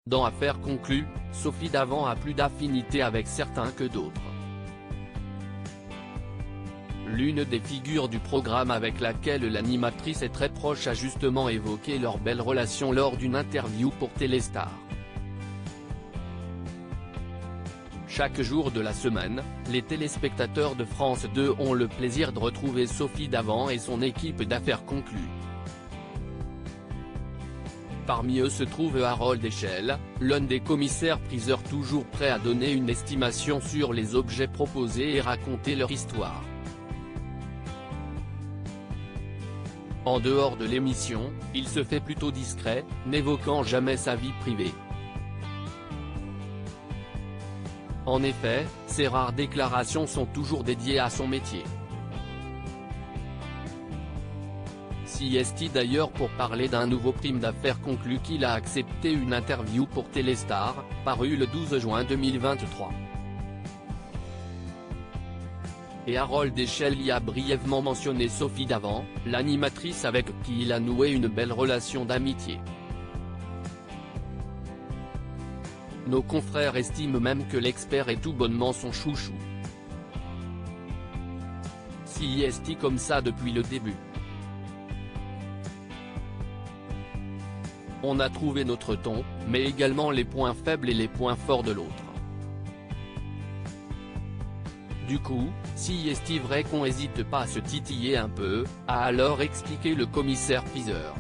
Dans Affaires conclues, Sophie Davant a plus d'affinité avec certains que d'autres. L'une des figures du programme avec laquelle l'animatrice est très proche a justement évoqué leur belle relation lors d'une interview pour Téléstar. Chaque jour de la semaine, les téléspectateurs de France 2 ont le plaisir de retrouver Sophie Davant et son équipe d'Affaires conclues. Parmi eux se trouve Harold Echelle, l'un des commissaires-priseurs toujours prêt à donner une estimation sur les objets proposés et raconter leur histoire. En dehors de l'émission, il se fait plutôt discret, n'évoquant jamais sa vie privée. En effet, ses rares déclarations sont toujours dédiées à son métier. S'y est-il d'ailleurs pour parler d'un nouveau prime d'affaires conclu qu'il a accepté une interview pour Téléstar, parue le 12 juin 2023. Et Harold Echelle y a brièvement mentionné Sophie Davant, l'animatrice avec qui il a noué une belle relation d'amitié. Nos confrères estiment même que l'expert est tout bonnement son chouchou. Si est comme ça depuis le début. On a trouvé notre ton, mais également les points faibles et les points forts de l'autre. Du coup, si est vrai qu'on hésite pas à se titiller un peu, a alors expliqué le commissaire-priseur.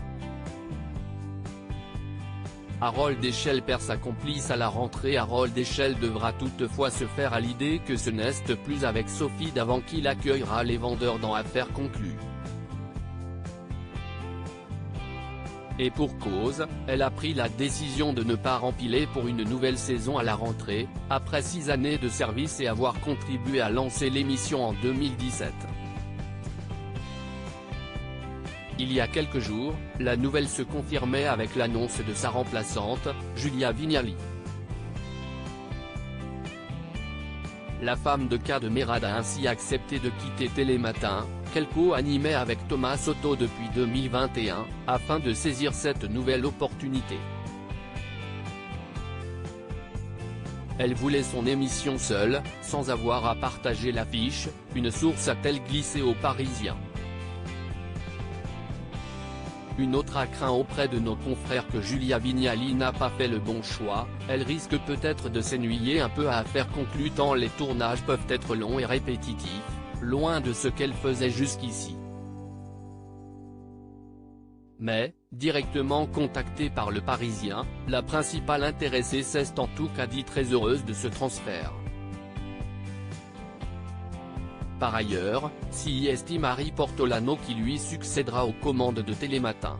Harold Echelle perd sa complice à la rentrée. Harold Echelle devra toutefois se faire à l'idée que ce n'est plus avec Sophie Davant qu'il accueillera les vendeurs dans Affaires conclues. Et pour cause, elle a pris la décision de ne pas rempiler pour une nouvelle saison à la rentrée, après 6 années de service et avoir contribué à lancer l'émission en 2017. Il y a quelques jours, la nouvelle se confirmait avec l'annonce de sa remplaçante, Julia Vignali. La femme de K de Mérad a ainsi accepté de quitter Télématin, qu'elle co-animait avec Thomas Soto depuis 2021, afin de saisir cette nouvelle opportunité. Elle voulait son émission seule, sans avoir à partager l'affiche, une source a-t-elle glissé aux Parisiens. Une autre a craint auprès de nos confrères que Julia Vignali n'a pas fait le bon choix, elle risque peut-être de s'ennuyer un peu à Affaires conclues tant les tournages peuvent être longs et répétitifs, loin de ce qu'elle faisait jusqu'ici. Mais, directement contactée par le Parisien, la principale intéressée s'est en tout cas dit très heureuse de ce transfert. Par ailleurs, si estime Marie Portolano qui lui succédera aux commandes de Télématin.